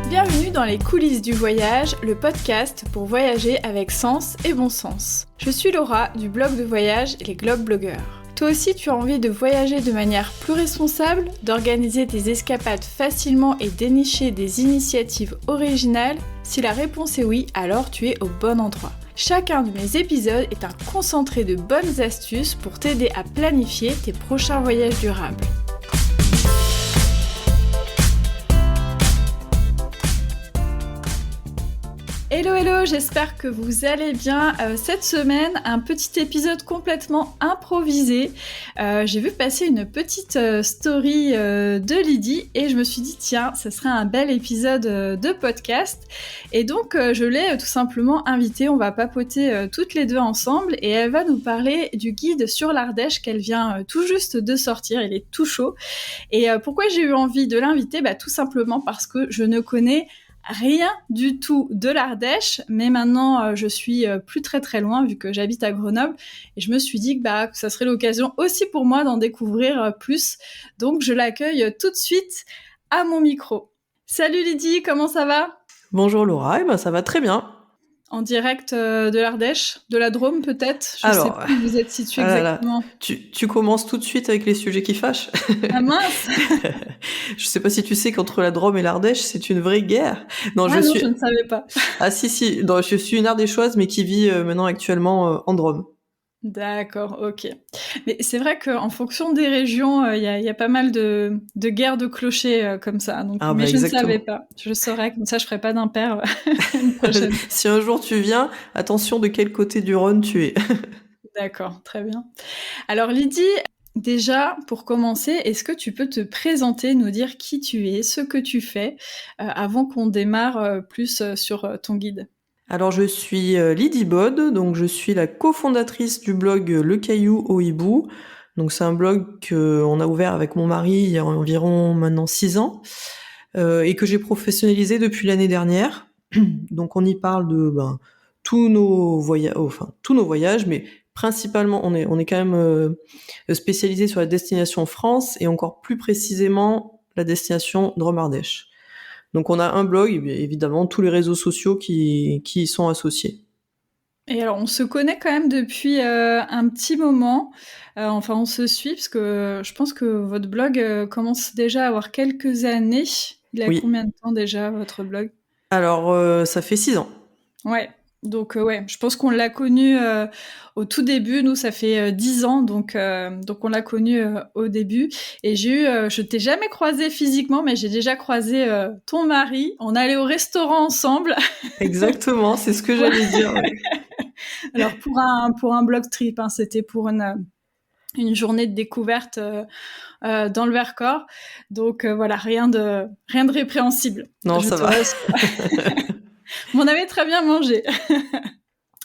Bienvenue dans les coulisses du voyage, le podcast pour voyager avec sens et bon sens. Je suis Laura du blog de voyage Les Globe Blogueurs. Toi aussi tu as envie de voyager de manière plus responsable, d'organiser tes escapades facilement et dénicher des initiatives originales? Si la réponse est oui, alors tu es au bon endroit. Chacun de mes épisodes est un concentré de bonnes astuces pour t'aider à planifier tes prochains voyages durables. Hello, j'espère que vous allez bien. Cette semaine, un petit épisode complètement improvisé. J'ai vu passer une petite story de Lydie et je me suis dit tiens, ce serait un bel épisode de podcast. Et donc je l'ai tout simplement invitée, on va papoter toutes les deux ensemble et elle va nous parler du guide sur l'Ardèche qu'elle vient tout juste de sortir, il est tout chaud. Et pourquoi j'ai eu envie de l'inviter? Tout simplement parce que je ne connais rien du tout de l'Ardèche, mais maintenant je suis plus très loin vu que j'habite à Grenoble et je me suis dit que ça serait l'occasion aussi pour moi d'en découvrir plus. Donc je l'accueille tout de suite à mon micro. Salut Lydie, comment ça va? Bonjour Laura, ça va très bien. En direct de l'Ardèche, de la Drôme peut-être? Je sais plus où vous êtes situé exactement. Tu commences tout de suite avec les sujets qui fâchent. Ah mince. Je sais pas si tu sais qu'entre la Drôme et l'Ardèche, c'est une vraie guerre. Non, je ne savais pas. Ah si, non, je suis une Ardéchoise mais qui vit maintenant actuellement en Drôme. D'accord, ok. Mais c'est vrai qu'en fonction des régions, il y a pas mal de guerres de clochers comme ça. Donc, mais je exactement. ne savais pas. Je saurais, comme ça je ferai pas d'impair une prochaine. Si un jour tu viens, attention de quel côté du Rhône tu es. D'accord, très bien. Alors Lydie, déjà pour commencer, est-ce que tu peux te présenter, nous dire qui tu es, ce que tu fais, avant qu'on démarre plus sur ton guide? Alors je suis Lydie Bod, donc je suis la cofondatrice du blog Le Caillou au Hibou. Donc c'est un blog qu'on a ouvert avec mon mari il y a environ maintenant 6 ans et que j'ai professionnalisé depuis l'année dernière. Donc on y parle de tous nos voyages, mais principalement on est quand même spécialisé sur la destination France et encore plus précisément la destination Drôme-Ardèche. Donc on a un blog et évidemment tous les réseaux sociaux qui y sont associés. Et alors on se connaît quand même depuis un petit moment, enfin on se suit parce que je pense que votre blog commence déjà à avoir quelques années. Il a combien de temps déjà votre blog? Alors ça fait 6 ans. Ouais, donc ouais, je pense qu'on l'a connu au tout début. Nous ça fait 10 ans, donc on l'a connu au début. Et je t'ai jamais croisé physiquement, mais j'ai déjà croisé ton mari. On allait au restaurant ensemble. Exactement, c'est ce que j'allais dire. Ouais. Alors pour un blog trip, c'était pour une journée de découverte dans le Vercors. Donc voilà, rien de répréhensible. Non, ça va. On avait très bien mangé.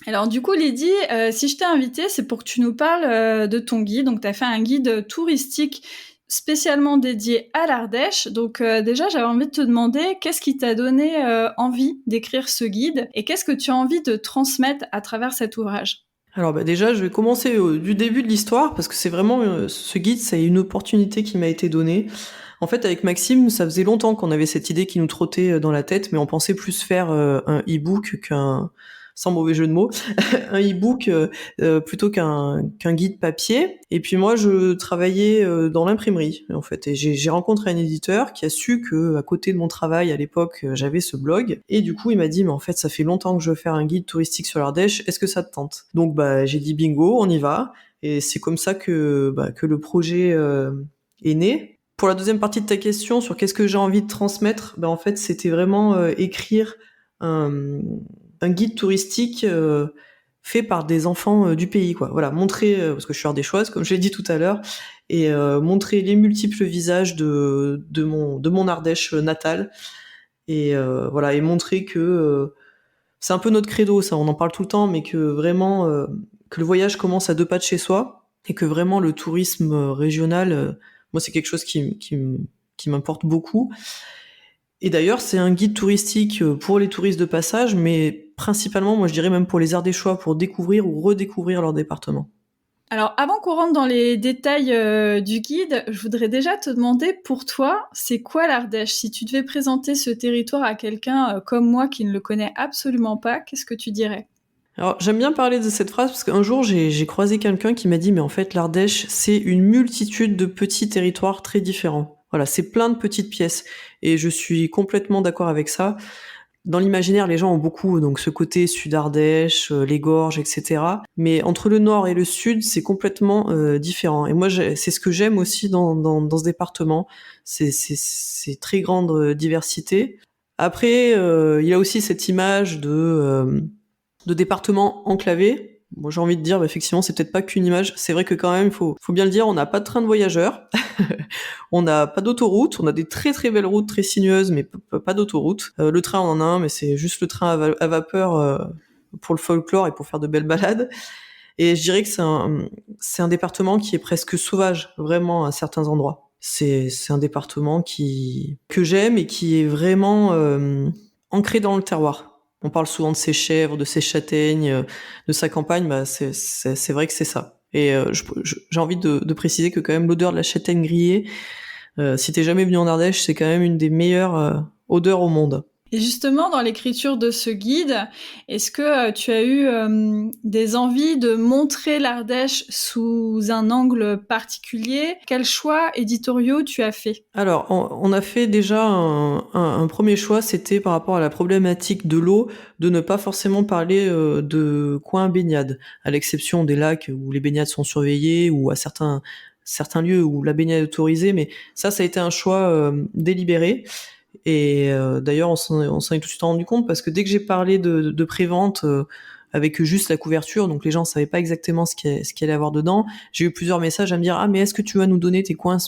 Alors du coup, Lydie, si je t'ai invitée, c'est pour que tu nous parles de ton guide. Donc tu as fait un guide touristique spécialement dédié à l'Ardèche. Donc déjà, j'avais envie de te demander qu'est-ce qui t'a donné envie d'écrire ce guide et qu'est-ce que tu as envie de transmettre à travers cet ouvrage? Alors déjà, je vais commencer du début de l'histoire parce que c'est vraiment ce guide, c'est une opportunité qui m'a été donnée. En fait, avec Maxime, ça faisait longtemps qu'on avait cette idée qui nous trottait dans la tête, mais on pensait plus faire un e-book sans mauvais jeu de mots, un e-book plutôt qu'un guide papier. Et puis moi, je travaillais dans l'imprimerie, en fait. Et j'ai rencontré un éditeur qui a su que à côté de mon travail, à l'époque, j'avais ce blog. Et du coup, il m'a dit, mais en fait, ça fait longtemps que je veux faire un guide touristique sur l'Ardèche. Est-ce que ça te tente? Donc, j'ai dit bingo, on y va. Et c'est comme ça que le projet est né. Pour la deuxième partie de ta question sur qu'est-ce que j'ai envie de transmettre, en fait, c'était vraiment écrire un guide touristique fait par des enfants du pays, quoi. Voilà, montrer, parce que je suis ardéchoise, comme je l'ai dit tout à l'heure, et montrer les multiples visages de mon Ardèche natale, et voilà, et montrer que c'est un peu notre credo, ça, on en parle tout le temps, mais que vraiment que le voyage commence à 2 pas de chez soi, et que vraiment le tourisme régional, moi c'est quelque chose qui m'importe beaucoup. Et d'ailleurs, c'est un guide touristique pour les touristes de passage, mais principalement, moi je dirais même pour les Ardéchois, pour découvrir ou redécouvrir leur département. Alors, avant qu'on rentre dans les détails du guide, je voudrais déjà te demander, pour toi, c'est quoi l'Ardèche? Si tu devais présenter ce territoire à quelqu'un comme moi qui ne le connaît absolument pas, qu'est-ce que tu dirais? Alors, j'aime bien parler de cette phrase parce qu'un jour, j'ai croisé quelqu'un qui m'a dit, mais en fait, l'Ardèche, c'est une multitude de petits territoires très différents. Voilà, c'est plein de petites pièces. Et je suis complètement d'accord avec ça. Dans l'imaginaire, les gens ont beaucoup donc ce côté sud-Ardèche, les gorges, etc. Mais entre le nord et le sud, c'est complètement différent. Et moi, c'est ce que j'aime aussi dans ce département. C'est très grande diversité. Après, il y a aussi cette image de département enclavé. Moi, j'ai envie de dire, effectivement, c'est peut-être pas qu'une image. C'est vrai que quand même, faut bien le dire, on n'a pas de train de voyageurs. On n'a pas d'autoroute, on a des très très belles routes très sinueuses, mais pas d'autoroute. Le train, on en a un, mais c'est juste le train à vapeur pour le folklore et pour faire de belles balades. Et je dirais que c'est un département qui est presque sauvage, vraiment, à certains endroits. C'est un département que j'aime et qui est vraiment ancré dans le terroir. On parle souvent de ses chèvres, de ses châtaignes, de sa campagne, bah c'est vrai que c'est ça. Et j'ai envie de préciser que quand même l'odeur de la châtaigne grillée, si t'es jamais venu en Ardèche, c'est quand même une des meilleures odeurs au monde. Et justement, dans l'écriture de ce guide, est-ce que tu as eu des envies de montrer l'Ardèche sous un angle particulier? Quels choix éditoriaux tu as fait? Alors, on a fait déjà un premier choix, c'était par rapport à la problématique de l'eau, de ne pas forcément parler de coins baignade, à l'exception des lacs où les baignades sont surveillées ou à certains lieux où la baignade est autorisée, mais ça a été un choix délibéré. Et d'ailleurs, on s'en est tout de suite rendu compte parce que dès que j'ai parlé de prévente avec juste la couverture, donc les gens savaient pas exactement ce qu'il allait avoir dedans, j'ai eu plusieurs messages à me dire: ah, mais est-ce que tu vas nous donner tes coins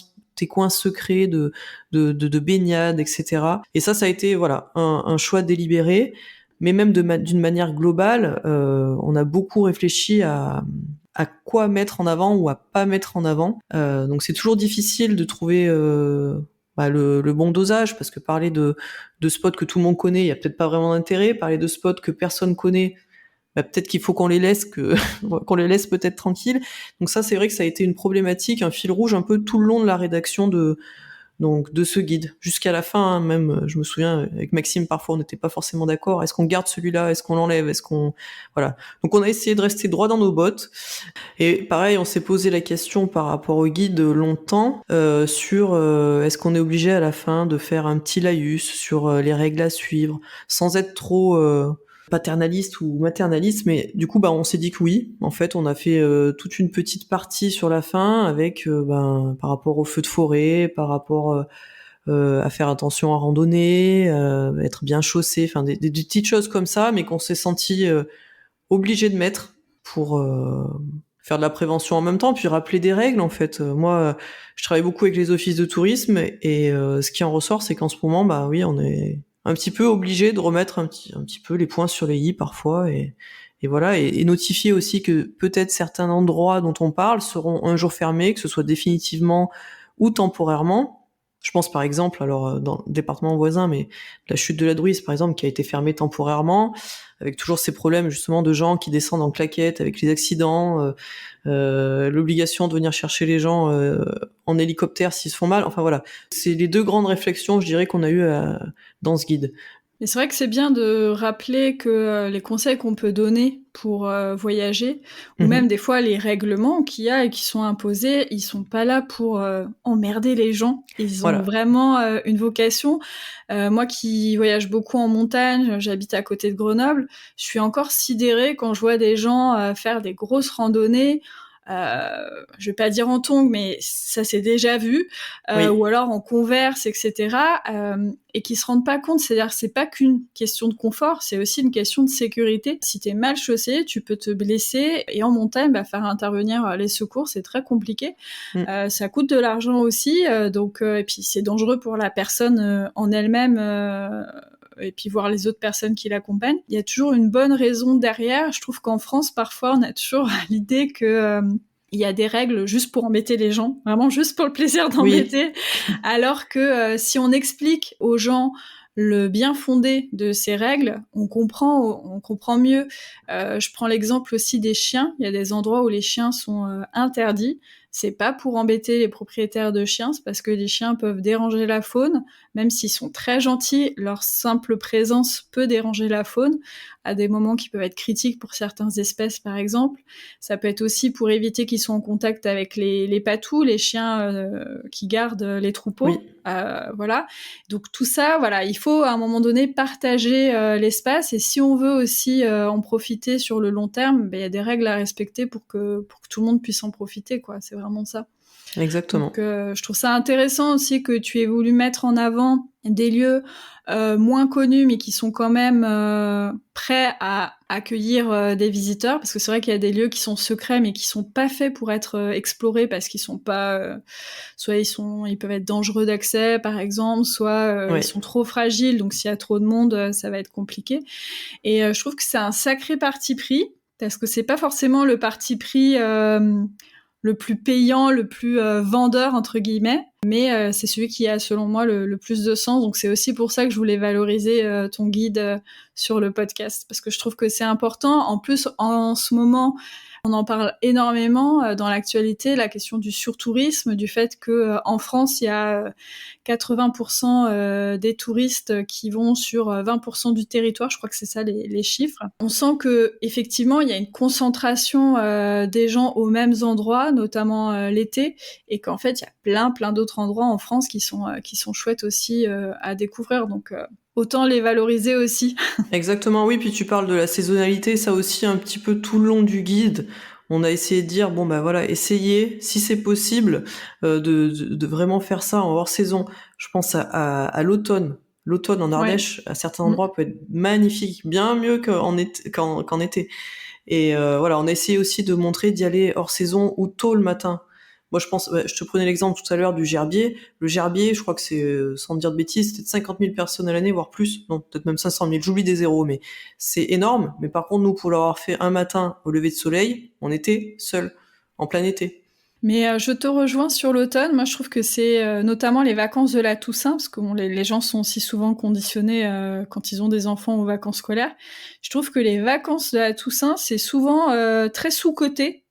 secrets de baignade, etc. Et ça a été voilà un choix délibéré, mais même d'une manière globale, on a beaucoup réfléchi à quoi mettre en avant ou à pas mettre en avant. Donc c'est toujours difficile de trouver le bon dosage, parce que parler de spots que tout le monde connaît, il y a peut-être pas vraiment d'intérêt. Parler de spots que personne connaît, bah, peut-être qu'il faut qu'on les laisse qu'on les laisse peut-être tranquilles. Donc ça, c'est vrai que ça a été une problématique, un fil rouge un peu tout le long de la rédaction de ce guide jusqu'à la fin, hein. Même je me souviens avec Maxime, parfois on n'était pas forcément d'accord. Est-ce qu'on garde celui-là, est-ce qu'on l'enlève, voilà. Donc on a essayé de rester droit dans nos bottes. Et pareil, on s'est posé la question par rapport au guide longtemps sur est-ce qu'on est obligé à la fin de faire un petit laïus sur les règles à suivre sans être trop paternaliste ou maternaliste, mais du coup on s'est dit que oui. En fait, on a fait toute une petite partie sur la fin avec par rapport aux feux de forêt, par rapport à faire attention à randonner, être bien chaussé, enfin des petites choses comme ça, mais qu'on s'est senti obligé de mettre pour faire de la prévention en même temps, puis rappeler des règles en fait. Moi, je travaille beaucoup avec les offices de tourisme et ce qui en ressort, c'est qu'en ce moment, oui, on est un petit peu obligé de remettre un petit peu les points sur les i parfois et voilà, et notifier aussi que peut-être certains endroits dont on parle seront un jour fermés, que ce soit définitivement ou temporairement. Je pense par exemple, alors dans le département voisin, mais la chute de la Druise par exemple, qui a été fermée temporairement, avec toujours ces problèmes justement de gens qui descendent en claquettes avec les accidents, l'obligation de venir chercher les gens en hélicoptère s'ils se font mal. Enfin voilà, c'est les deux grandes réflexions, je dirais, qu'on a eues dans ce guide. Et c'est vrai que c'est bien de rappeler que les conseils qu'on peut donner pour voyager, ou même des fois les règlements qu'il y a et qui sont imposés, ils sont pas là pour emmerder les gens. Ils ont vraiment une vocation. Moi qui voyage beaucoup en montagne, j'habite à côté de Grenoble, je suis encore sidérée quand je vois des gens faire des grosses randonnées. Je vais pas dire en tongs, mais ça s'est déjà vu, ou alors en Converse, etc., et qui se rendent pas compte. C'est-à-dire, c'est pas qu'une question de confort, c'est aussi une question de sécurité. Si t'es mal chaussé, tu peux te blesser, et en montagne, faire intervenir les secours, c'est très compliqué. Ça coûte de l'argent aussi, donc et puis c'est dangereux pour la personne en elle-même. Et puis voir les autres personnes qui l'accompagnent. Il y a toujours une bonne raison derrière. Je trouve qu'en France, parfois, on a toujours l'idée que il y a des règles juste pour embêter les gens, vraiment juste pour le plaisir d'embêter, alors que si on explique aux gens le bien fondé de ces règles, on comprend mieux. Je prends l'exemple aussi des chiens. Il y a des endroits où les chiens sont interdits. C'est pas pour embêter les propriétaires de chiens, c'est parce que les chiens peuvent déranger la faune, même s'ils sont très gentils, leur simple présence peut déranger la faune à des moments qui peuvent être critiques pour certaines espèces, par exemple. Ça peut être aussi pour éviter qu'ils soient en contact avec les patous, les chiens qui gardent les troupeaux. Oui. Voilà. Donc tout ça, voilà, il faut à un moment donné partager l'espace, et si on veut aussi en profiter sur le long terme, il y a des règles à respecter pour que tout le monde puisse en profiter, quoi. C'est vraiment ça. Exactement. Donc je trouve ça intéressant aussi que tu aies voulu mettre en avant des lieux moins connus, mais qui sont quand même prêts à accueillir des visiteurs, parce que c'est vrai qu'il y a des lieux qui sont secrets, mais qui sont pas faits pour être explorés, parce qu'ils sont pas, soit ils peuvent être dangereux d'accès, par exemple, soit Ouais. ils sont trop fragiles, donc s'il y a trop de monde, ça va être compliqué. Et je trouve que c'est un sacré parti pris, parce que c'est pas forcément le parti pris le plus payant, le plus vendeur, entre guillemets, mais c'est celui qui a, selon moi, le plus de sens. Donc c'est aussi pour ça que je voulais valoriser ton guide sur le podcast, parce que je trouve que c'est important. En plus, en ce moment, on en parle énormément dans l'actualité, la question du surtourisme, du fait que en France, il y a 80% des touristes qui vont sur 20% du territoire. Je crois que c'est ça les chiffres. On sent que effectivement, il y a une concentration des gens aux mêmes endroits, notamment l'été, et qu'en fait, il y a plein d'autres endroits en France qui sont chouettes aussi à découvrir. Donc autant les valoriser aussi. Exactement, oui, puis tu parles de la saisonnalité, ça aussi un petit peu tout le long du guide. On a essayé de dire, bon bah voilà, essayez, si c'est possible, de vraiment faire ça en hors saison. Je pense à l'automne. L'automne en Ouais. Ardèche, à certains endroits, peut être magnifique, bien mieux qu'en été. Et voilà, on a essayé aussi de montrer d'y aller hors saison ou tôt le matin. Moi, je pense, je te prenais l'exemple tout à l'heure du Gerbier. Le Gerbier, je crois que c'est, sans dire de bêtises, peut-être 50 000 personnes à l'année, voire plus. Non, peut-être même 500 000. J'oublie des zéros, mais c'est énorme. Mais par contre, nous, pour l'avoir fait un matin au lever de soleil, on était seuls, en plein été. Mais je te rejoins sur l'automne. Moi, je trouve que c'est notamment les vacances de la Toussaint, parce que bon, les gens sont aussi souvent conditionnés quand ils ont des enfants aux vacances scolaires. Je trouve que les vacances de la Toussaint, c'est souvent très sous-coté,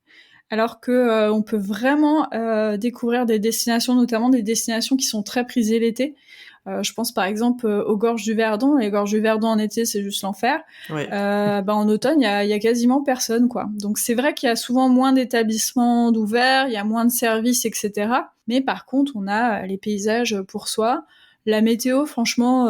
alors que on peut vraiment découvrir des destinations, notamment des destinations qui sont très prisées l'été. Je pense par exemple aux gorges du Verdon. Les gorges du Verdon en été, c'est juste l'enfer. Ouais. En automne, il y a quasiment personne, quoi. Donc c'est vrai qu'il y a souvent moins d'établissements d'ouverts, il y a moins de services, etc. Mais par contre, on a les paysages pour soi. La météo, franchement,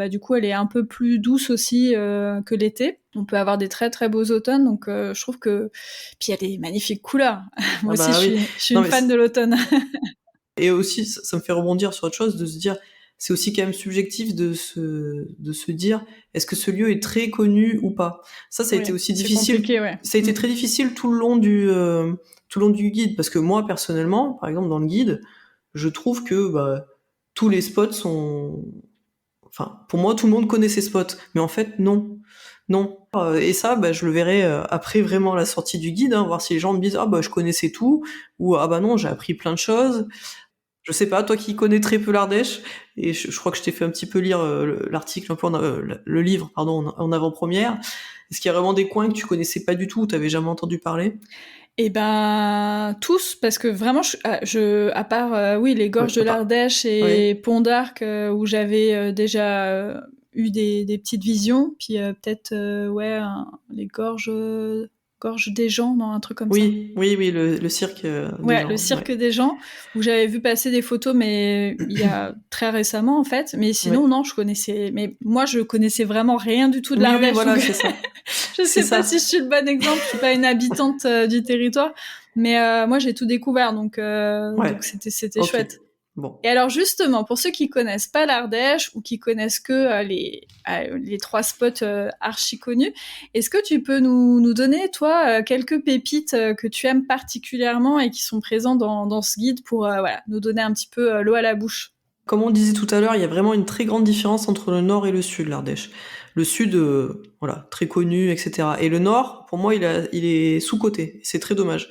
du coup, elle est un peu plus douce aussi que l'été. On peut avoir des très très beaux automnes, donc je trouve que... Puis il y a des magnifiques couleurs. Moi Ah aussi, bah oui. je suis Non une mais fan de l'automne. et aussi, ça me fait rebondir sur autre chose, de se dire, c'est aussi quand même subjectif de se dire, est-ce que ce lieu est très connu ou pas? Ça a été Oui, aussi c'est difficile. compliqué, ouais. Ça a été très difficile tout le long du guide, parce que moi, personnellement, par exemple, dans le guide, je trouve que, bah, tous les spots sont, enfin, pour moi, tout le monde connaît ces spots. Mais en fait, non. Non. Et ça, bah, je le verrai après vraiment la sortie du guide, hein, voir si les gens me disent, ah bah, je connaissais tout, ou ah bah non, j'ai appris plein de choses. Je sais pas, toi qui connais très peu l'Ardèche, et je crois que je t'ai fait un petit peu lire l'article, un peu le livre, pardon, en avant-première. Est-ce qu'il y a vraiment des coins que tu connaissais pas du tout, ou t'avais jamais entendu parler? Eh ben tous, parce que vraiment, à part oui les Ouais, gorges de l'Ardèche ouais. et Pont d'Arc où j'avais déjà eu des petites visions, puis peut-être les gorges des gens, non, un truc comme ça. Oui, le cirque des Ouais, le gens, ouais. cirque des gens, où j'avais vu passer des photos, mais il y a très récemment en fait. Mais Ouais. sinon, non, mais moi je connaissais vraiment rien du tout de Oui, l'Ardèche, voilà, donc c'est ça. je C'est sais pas ça. si je suis le bon exemple. Je suis pas une habitante du territoire, mais moi j'ai tout découvert, donc Ouais. c'était Ok. chouette. Bon. Et alors justement, pour ceux qui connaissent pas l'Ardèche ou qui connaissent que les trois spots archi connus, est-ce que tu peux nous donner, toi, quelques pépites que tu aimes particulièrement et qui sont présents dans ce guide pour nous donner un petit peu l'eau à la bouche? Comme on disait tout à l'heure, il y a vraiment une très grande différence entre le nord et le sud, l'Ardèche. Le sud, voilà, très connu, etc. Et le nord, pour moi, il est sous-coté. C'est très dommage.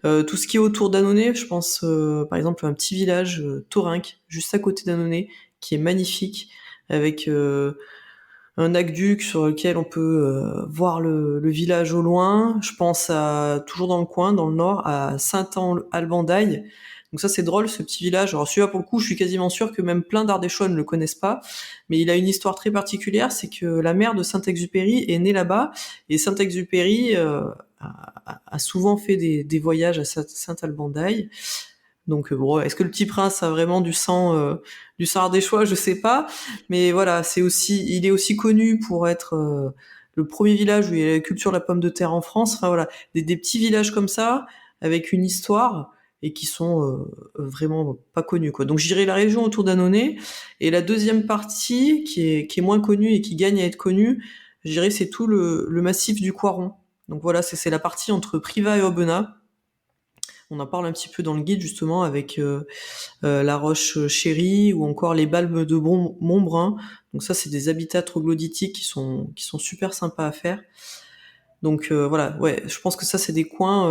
Tout ce qui est autour d'Annonay, je pense par exemple à un petit village, Thorinque, juste à côté d'Annonay, qui est magnifique, avec un aqueduc sur lequel on peut voir le village au loin. Je pense toujours dans le coin, dans le nord, à Saint-Alban-d'Aille. Donc ça, c'est drôle, ce petit village. Alors celui-là, pour le coup, je suis quasiment sûr que même plein d'Ardéchois ne le connaissent pas. Mais il a une histoire très particulière, c'est que la mère de Saint-Exupéry est née là-bas. Et Saint-Exupéry a souvent fait des voyages à Saint-Alban-d'Aille. Donc bon, est-ce que le Petit Prince a vraiment du sang ardéchois, je sais pas, mais voilà, il est aussi connu pour être le premier village où il y a la culture de la pomme de terre en France. Enfin voilà, des petits villages comme ça avec une histoire et qui sont vraiment pas connus quoi. Donc j'irai la région autour d'Annonay et la deuxième partie qui est moins connue et qui gagne à être connue, je dirais c'est tout le massif du Coiron. Donc voilà, c'est la partie entre Privas et Aubenas. On en parle un petit peu dans le guide justement avec la roche chérie ou encore les balmes de Montbrun. Donc ça, c'est des habitats troglodytiques qui sont super sympas à faire. Donc voilà, ouais, je pense que ça, c'est des coins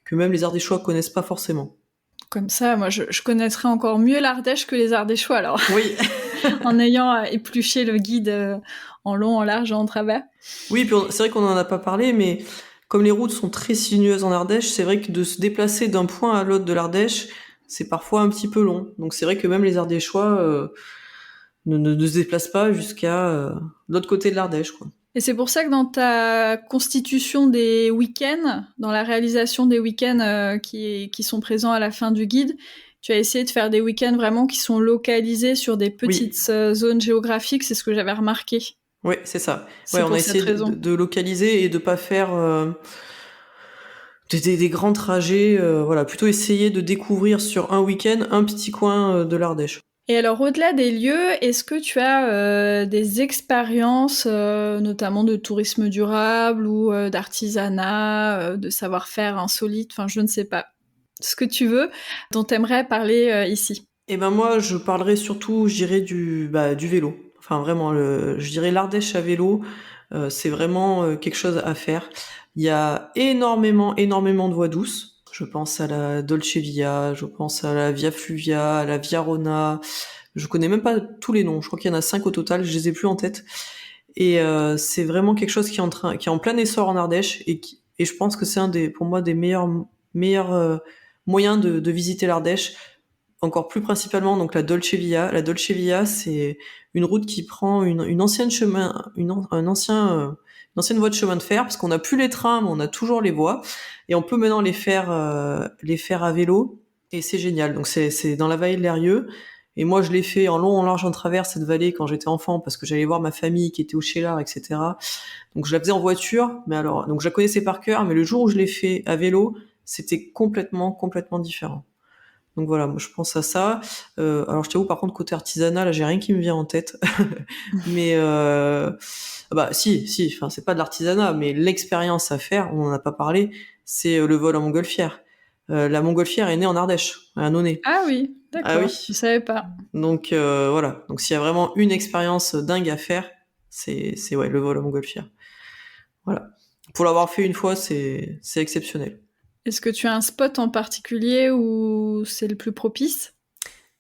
que même les Ardéchois connaissent pas forcément. Comme ça, moi, je connaîtrais encore mieux l'Ardèche que les Ardéchois, alors. Oui. En ayant épluché le guide en long, en large et en travers. Oui, puis c'est vrai qu'on en a pas parlé, mais comme les routes sont très sinueuses en Ardèche, c'est vrai que de se déplacer d'un point à l'autre de l'Ardèche, c'est parfois un petit peu long. Donc c'est vrai que même les Ardéchois ne se déplacent pas jusqu'à l'autre côté de l'Ardèche, quoi. Et c'est pour ça que dans ta constitution des week-ends, dans la réalisation des week-ends qui sont présents à la fin du guide, tu as essayé de faire des week-ends vraiment qui sont localisés sur des petites zones géographiques, c'est ce que j'avais remarqué. Oui, c'est ça. C'est on a essayé de localiser et de pas faire des grands trajets. Voilà, plutôt essayer de découvrir sur un week-end un petit coin de l'Ardèche. Et alors, au-delà des lieux, est-ce que tu as des expériences, notamment de tourisme durable ou d'artisanat, de savoir-faire insolite, enfin, je ne sais pas, ce que tu veux, dont tu aimerais parler ici? Eh ben moi, je parlerai surtout, je dirais, du vélo. Enfin, vraiment, je dirais l'Ardèche à vélo, c'est vraiment quelque chose à faire. Il y a énormément de voies douces. Je pense à la Dolce Via, je pense à la Via Fluvia, à la Via Rona. Je connais même pas tous les noms. Je crois qu'il y en a 5 au total. Je les ai plus en tête. Et c'est vraiment quelque chose qui est en plein essor en Ardèche et je pense que c'est pour moi des meilleurs moyens de visiter l'Ardèche. Encore plus principalement donc la Dolce Via. La Dolce Via, c'est une route qui prend une ancienne voie de chemin de fer parce qu'on n'a plus les trains, mais on a toujours les voies et on peut maintenant les faire à vélo et c'est génial. Donc c'est dans la vallée de l'Eyrieux et moi je l'ai fait en long, en large, en travers cette vallée quand j'étais enfant parce que j'allais voir ma famille qui était au Cheylard, etc. Donc je la faisais en voiture, mais alors donc je la connaissais par cœur, mais le jour où je l'ai fait à vélo, c'était complètement différent. Donc voilà, moi je pense à ça. Alors je t'avoue par contre côté artisanal, là j'ai rien qui me vient en tête. Mais bah si, enfin c'est pas de l'artisanat, mais l'expérience à faire, on en a pas parlé, c'est le vol en montgolfière. La montgolfière est née en Ardèche, à Annonay. Ah oui, d'accord, Ah oui. Je savais pas. Donc voilà, donc s'il y a vraiment une expérience dingue à faire, c'est ouais le vol en montgolfière. Voilà. Pour l'avoir fait une fois, c'est exceptionnel. Est-ce que tu as un spot en particulier où c'est le plus propice?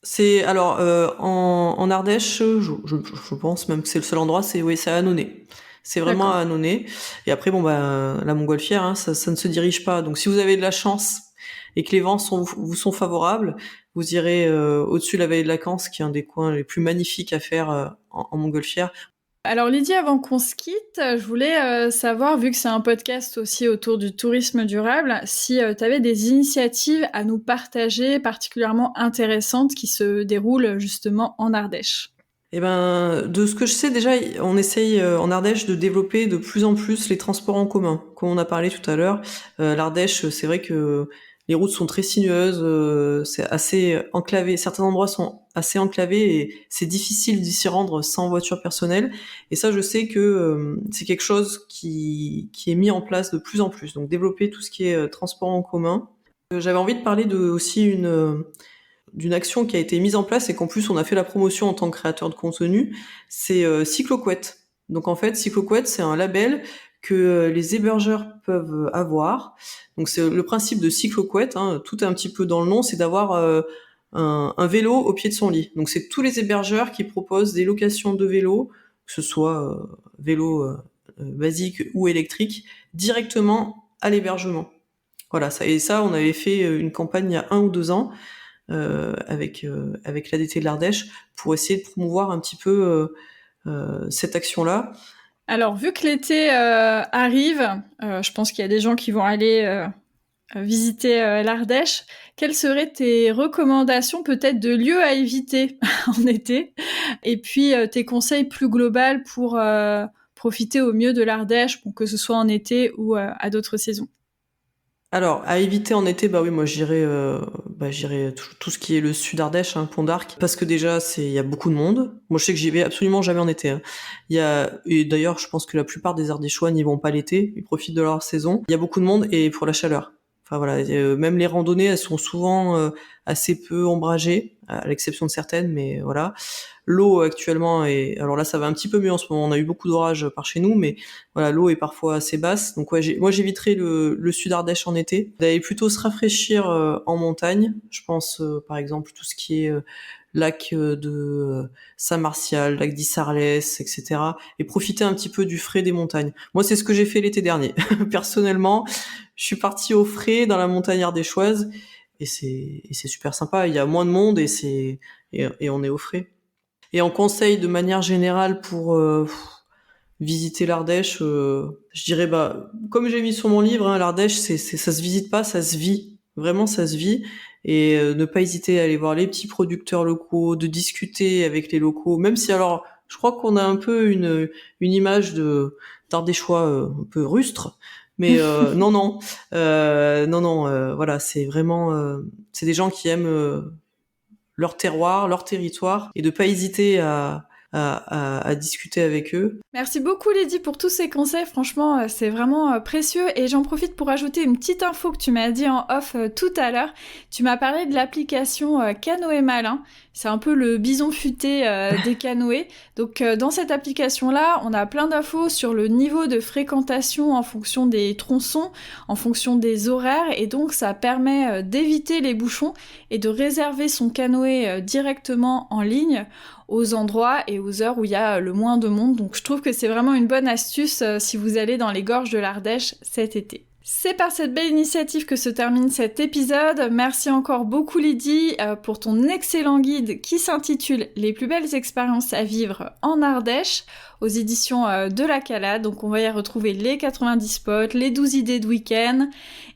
C'est alors en Ardèche, je pense même que c'est le seul endroit, c'est à Annonay. C'est vraiment à Annonay. Et après bon bah la montgolfière, hein, ça ne se dirige pas. Donc si vous avez de la chance et que les vents vous sont favorables, vous irez au-dessus de la vallée de la Canse, qui est un des coins les plus magnifiques à faire en montgolfière. Alors Lydie, avant qu'on se quitte, je voulais savoir, vu que c'est un podcast aussi autour du tourisme durable, si tu avais des initiatives à nous partager particulièrement intéressantes qui se déroulent justement en Ardèche. Eh ben, de ce que je sais déjà, on essaye en Ardèche de développer de plus en plus les transports en commun. Comme on a parlé tout à l'heure, l'Ardèche, c'est vrai que les routes sont très sinueuses, c'est assez enclavé. Certains endroits sont assez enclavés et c'est difficile d'y s'y rendre sans voiture personnelle. Et ça, je sais que c'est quelque chose qui est mis en place de plus en plus. Donc, développer tout ce qui est transport en commun. J'avais envie de parler aussi d'une action qui a été mise en place et qu'en plus on a fait la promotion en tant que créateur de contenu, c'est Cycloquette. Donc en fait, Cycloquette, c'est un label que les hébergeurs peuvent avoir. Donc c'est le principe de Cycloquette, hein, tout est un petit peu dans le nom, c'est d'avoir un vélo au pied de son lit. Donc c'est tous les hébergeurs qui proposent des locations de vélos, que ce soit vélo basique ou électrique, directement à l'hébergement. Voilà, ça on avait fait une campagne il y a 1 ou 2 ans avec l'ADT de l'Ardèche pour essayer de promouvoir un petit peu cette action-là. Alors, vu que l'été arrive, je pense qu'il y a des gens qui vont aller visiter l'Ardèche. Quelles seraient tes recommandations peut-être de lieux à éviter en été? Et puis, tes conseils plus globaux pour profiter au mieux de l'Ardèche, que ce soit en été ou à d'autres saisons? Alors, à éviter en été, bah oui, moi j'irais tout ce qui est le sud Ardèche, Pont d'Arc, parce que déjà il y a beaucoup de monde. Moi je sais que j'y vais absolument jamais en été. Et d'ailleurs je pense que la plupart des Ardéchois n'y vont pas l'été, ils profitent de leur saison. Il y a beaucoup de monde et pour la chaleur. Enfin voilà, même les randonnées, elles sont souvent assez peu ombragées, à l'exception de certaines, mais voilà. L'eau actuellement alors là ça va un petit peu mieux en ce moment, on a eu beaucoup d'orages par chez nous, mais voilà, l'eau est parfois assez basse. Donc ouais, moi j'éviterais le sud Ardèche en été, d'aller plutôt se rafraîchir en montagne. Je pense par exemple tout ce qui est lac de Saint-Martial, lac d'Issarlès, etc. Et profiter un petit peu du frais des montagnes. Moi c'est ce que j'ai fait l'été dernier. Personnellement, je suis partie au frais dans la montagne ardéchoise et c'est super sympa. Il y a moins de monde et on est au frais. Et en conseil de manière générale pour visiter l'Ardèche, je dirais comme j'ai mis sur mon livre, l'Ardèche ça se visite pas, ça se vit. Vraiment ça se vit et ne pas hésiter à aller voir les petits producteurs locaux, de discuter avec les locaux, même si alors je crois qu'on a un peu une image d'Ardéchois un peu rustre, mais non, voilà, c'est vraiment c'est des gens qui aiment leur terroir, leur territoire, et de pas hésiter à discuter avec eux. Merci beaucoup Lydie pour tous ces conseils, franchement c'est vraiment précieux et j'en profite pour ajouter une petite info que tu m'as dit en off tout à l'heure. Tu m'as parlé de l'application Canoë Malin, c'est un peu le bison futé des canoës. Donc dans cette application-là, on a plein d'infos sur le niveau de fréquentation en fonction des tronçons, en fonction des horaires et donc ça permet d'éviter les bouchons et de réserver son canoë directement en ligne aux endroits et aux heures où il y a le moins de monde. Donc je trouve que c'est vraiment une bonne astuce si vous allez dans les gorges de l'Ardèche cet été. C'est par cette belle initiative que se termine cet épisode. Merci encore beaucoup Lydie pour ton excellent guide qui s'intitule « Les plus belles expériences à vivre en Ardèche » aux éditions de La Calade. Donc on va y retrouver les 90 spots, les 12 idées de week-end.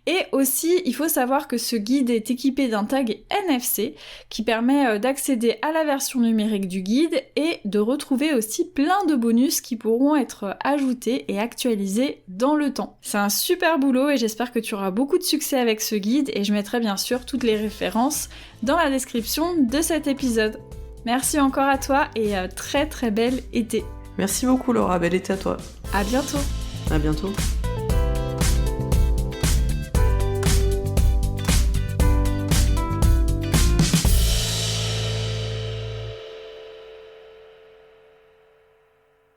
Et aussi, il faut savoir que ce guide est équipé d'un tag NFC qui permet d'accéder à la version numérique du guide et de retrouver aussi plein de bonus qui pourront être ajoutés et actualisés dans le temps. C'est un super boulot et j'espère que tu auras beaucoup de succès avec ce guide et je mettrai bien sûr toutes les références dans la description de cet épisode. Merci encore à toi et très très bel été. Merci beaucoup Laura, bel été à toi. À bientôt. À bientôt.